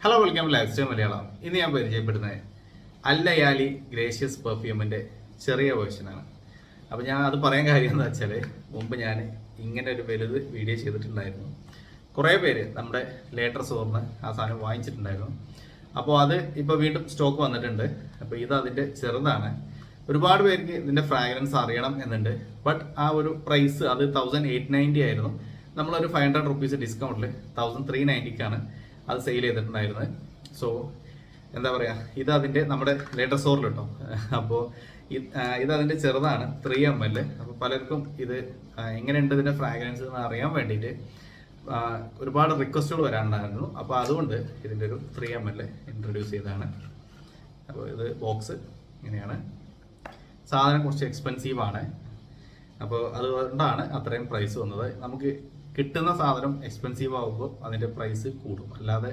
Hello welcome life style Malayalam. ഇന്ന് ഞാൻ പരിചയപ്പെടുന്നത് അല്ലയാലി ഗ്രേഷ്യസ് പെർഫ്യൂമിൻ്റെ ചെറിയ വേർഷനാണ്. അപ്പോൾ ഞാൻ അത് പറയാൻ കാര്യം എന്താ വെച്ചാൽ, മുമ്പ് ഞാൻ ഇങ്ങനെ ഒരു വലുത് വീഡിയോ ചെയ്തിട്ടുണ്ടായിരുന്നു. കുറേ പേര് നമ്മുടെ ലേറ്റർ സ്റ്റോറിന് ആ സാധനം വാങ്ങിച്ചിട്ടുണ്ടായിരുന്നു. അപ്പോൾ അത് ഇപ്പോൾ വീണ്ടും സ്റ്റോക്ക് വന്നിട്ടുണ്ട്. അപ്പോൾ ഇത് അതിൻ്റെ ചെറുതാണ്. ഒരുപാട് പേർക്ക് ഇതിൻ്റെ ഫ്രാഗ്രൻസ് അറിയണം എന്നുണ്ട്. ബട്ട് ആ ഒരു പ്രൈസ് അത് 1890 ആയിരുന്നു. നമ്മളൊരു 500 റുപ്പീസ് ഡിസ്കൗണ്ടിൽ 1390ക്കാണ് അത് സെയിൽ ചെയ്തിട്ടുണ്ടായിരുന്നത്. സോ എന്താ പറയുക, ഇത് അതിൻ്റെ നമ്മുടെ ലേറ്റസ്റ്റ് സ്റ്റോറിൽ കേട്ടോ. അപ്പോൾ ഇത് അതിൻ്റെ ചെറുതാണ്, 3 ml. അപ്പോൾ പലർക്കും ഇത് എങ്ങനെയുണ്ട് ഇതിൻ്റെ ഫ്രാഗ്രൻസ് എന്ന് അറിയാൻ വേണ്ടിയിട്ട് ഒരുപാട് റിക്വസ്റ്റുകൾ വരാനുണ്ടായിരുന്നു. അപ്പോൾ അതുകൊണ്ട് ഇതിൻ്റെ ഒരു 3 ml ഇൻട്രൊഡ്യൂസ് ചെയ്തതാണ്. അപ്പോൾ ഇത് ബോക്സ് ഇങ്ങനെയാണ്. സാധനം കുറച്ച് എക്സ്പെൻസീവാണ്. അപ്പോൾ അതുകൊണ്ടാണ് അത്രയും പ്രൈസ് വന്നത്. നമുക്ക് കിട്ടുന്ന സാധനം എക്സ്പെൻസീവ് ആകുമ്പോൾ അതിൻ്റെ പ്രൈസ് കൂടും. അല്ലാതെ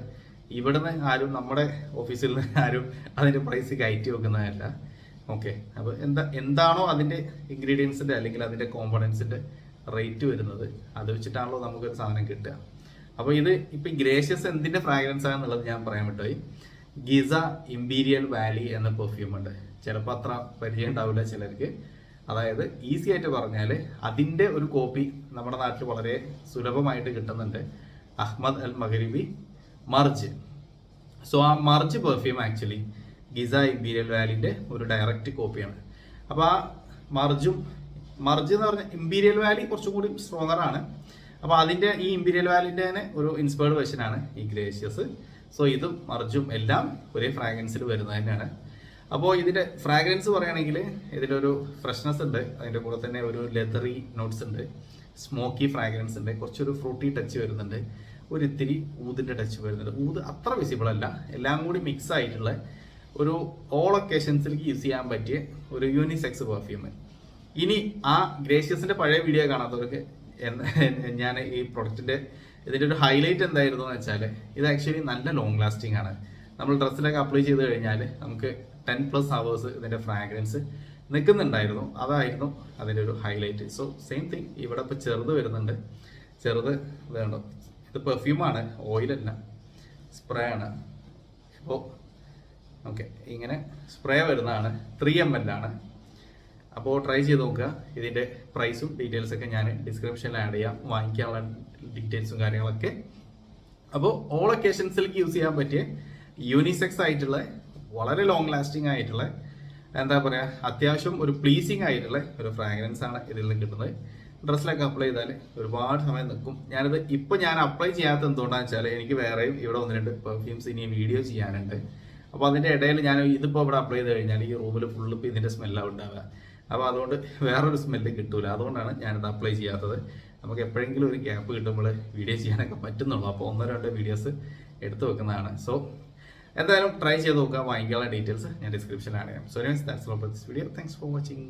ഇവിടുന്ന് ആരും, നമ്മുടെ ഓഫീസിൽ നിന്ന് ആരും അതിൻ്റെ പ്രൈസ് കയറ്റി വെക്കുന്നതല്ല. ഓക്കെ, അപ്പോൾ എന്താണോ അതിൻ്റെ ഇൻഗ്രീഡിയൻസിൻ്റെ അല്ലെങ്കിൽ അതിൻ്റെ കോമ്പണൻസിൻ്റെ റേറ്റ് വരുന്നത്, അത് വെച്ചിട്ടാണല്ലോ നമുക്കൊരു സാധനം കിട്ടുക. അപ്പോൾ ഇത് ഇപ്പം ഗ്രേഷ്യസ് എന്തിൻ്റെ ഫ്രാഗ്രൻസ് ആണെന്നുള്ളത് ഞാൻ പറയാൻ വിട്ടുപോയി. ഗിസ ഇമ്പീരിയൽ വാലി എന്ന പെർഫ്യൂം ഉണ്ട്. ചിലപ്പോൾ അത്ര പരിചയം ഉണ്ടാവില്ല ചിലർക്ക്. അതായത് ഈസി ആയിട്ട് പറഞ്ഞാൽ അതിൻ്റെ ഒരു കോപ്പി നമ്മുടെ നാട്ടിൽ വളരെ സുലഭമായിട്ട് കിട്ടുന്നുണ്ട്. Ahmed Al Maghribi Marj. So ആ Marj perfume actually Giza Imperial വാലിൻ്റെ ഒരു ഡയറക്റ്റ് കോപ്പിയാണ്. അപ്പോൾ ആ മർജ് എന്ന് പറഞ്ഞാൽ ഇമ്പീരിയൽ വാലി കുറച്ചും കൂടി സ്ട്രോങ്ങർ ആണ്. അപ്പോൾ അതിൻ്റെ ഈ ഇമ്പീരിയൽ വാലിൻ്റെ തന്നെ ഒരു ഇൻസ്പയർഡ് വെർഷനാണ് ഈ ഗ്രേഷ്യസ്. സോ ഇതും മർജും എല്ലാം ഒരേ ഫ്രാഗ്രൻസിൽ വരുന്നത് തന്നെയാണ്. അപ്പോൾ ഇതിൻ്റെ ഫ്രാഗ്രൻസ് പറയുകയാണെങ്കിൽ ഇതിലൊരു ഫ്രഷ്നെസ് ഉണ്ട്. അതിൻ്റെ കൂടെ തന്നെ ഒരു ലെതറി നോട്ട്സ് ഉണ്ട്, സ്മോക്കി ഫ്രാഗ്രൻസ് ഉണ്ട്, കുറച്ചൊരു ഫ്രൂട്ടി ടച്ച് വരുന്നുണ്ട്, ഒരു ഇത്തിരി ഊതിൻ്റെ ടച്ച് വരുന്നുണ്ട്. ഊത് അത്ര വിസിബിൾ അല്ല. എല്ലാം കൂടി മിക്സ് ആയിട്ടുള്ള ഒരു ഓൾ ഒക്കേഷൻസിലേക്ക് യൂസ് ചെയ്യാൻ പറ്റിയ ഒരു യൂണിസെക്സ് പെർഫ്യൂം. ഇനി ആ ഗ്രേഷ്യസിൻ്റെ പഴയ വീഡിയോ കാണാത്തവർക്ക് ഞാൻ ഈ പ്രൊഡക്റ്റിൻ്റെ ഇതിൻ്റെ ഒരു ഹൈലൈറ്റ് എന്തായിരുന്നു എന്ന് വെച്ചാൽ, ഇത് ആക്ച്വലി നല്ല ലോങ് ലാസ്റ്റിംഗ് ആണ്. നമ്മൾ ഡ്രസ്സിലൊക്കെ അപ്ലൈ ചെയ്ത് കഴിഞ്ഞാൽ നമുക്ക് 10+ hours ഇതിൻ്റെ ഫ്രാഗ്രൻസ് നിൽക്കുന്നുണ്ടായിരുന്നു. അതായിരുന്നു അതിൻ്റെ ഒരു ഹൈലൈറ്റ്. സോ സെയിം തിങ് ഇവിടെ ഇപ്പോൾ ചെറുത് വരുന്നുണ്ട്. ചെറുത് വേണ്ടോ, ഇത് പെർഫ്യൂമാണ്, ഓയിലല്ല, സ്പ്രേ ആണ്. അപ്പോൾ ഓക്കെ, ഇങ്ങനെ സ്പ്രേ വരുന്നതാണ്. 3 ml ആണ്. അപ്പോൾ ട്രൈ ചെയ്ത് നോക്കുക. ഇതിൻ്റെ പ്രൈസും ഡീറ്റെയിൽസൊക്കെ ഞാൻ ഡിസ്ക്രിപ്ഷനിൽ ആഡ് ചെയ്യാം, വാങ്ങിക്കാനുള്ള ഡീറ്റെയിൽസും കാര്യങ്ങളൊക്കെ. അപ്പോൾ ഓൾ ഒക്കേഷൻസിലേക്ക് യൂസ് ചെയ്യാൻ പറ്റിയ യൂണിസെക്സ് ആയിട്ടുള്ള വളരെ ലോങ് ലാസ്റ്റിംഗ് ആയിട്ടുള്ള, എന്താ പറയുക, അത്യാവശ്യം ഒരു പ്ലീസിങ് ആയിട്ടുള്ള ഒരു ഫ്രാഗ്രൻസ് ആണ് ഇതിൽ നിന്ന് കിട്ടുന്നത്. ഡ്രസ്സിലൊക്കെ അപ്ലൈ ചെയ്താൽ ഒരുപാട് സമയം നിൽക്കും. ഞാനിത് ഇപ്പോൾ ഞാൻ അപ്ലൈ ചെയ്യാത്ത എന്തുകൊണ്ടാണെന്ന് വെച്ചാൽ, എനിക്ക് വേറെയും ഇവിടെ 1-2 പെർഫ്യൂംസ് ഇനി വീഡിയോ ചെയ്യാനുണ്ട്. അപ്പോൾ അതിൻ്റെ ഇടയിൽ ഞാൻ ഇതിപ്പോൾ ഇവിടെ അപ്ലൈ ചെയ്ത് കഴിഞ്ഞാൽ ഈ റൂമിൽ ഫുള്ള് ഇപ്പോൾ ഇതിൻ്റെ സ്മെല്ലാണ് ഉണ്ടാവുക. അപ്പോൾ അതുകൊണ്ട് വേറൊരു സ്മെല്ല് കിട്ടൂല. അതുകൊണ്ടാണ് ഞാനിത് അപ്ലൈ ചെയ്യാത്തത്. നമുക്ക് എപ്പോഴെങ്കിലും ഒരു ഗ്യാപ്പ് കിട്ടുമ്പോൾ വീഡിയോ ചെയ്യാനൊക്കെ പറ്റുന്നുള്ളൂ. അപ്പോൾ 1-2 വീഡിയോസ് എടുത്തു വെക്കുന്നതാണ്. സോ എന്തായാലും ട്രൈ ചെയ്ത് നോക്കുക. വാങ്ങിക്കാനുള്ള ഡീറ്റെയിൽസ് ഞാൻ ഡിസ്ക്രിപ്ഷനിൽ ആഡ് ചെയ്യാം. So anyways, that's all for this video. Thanks for watching.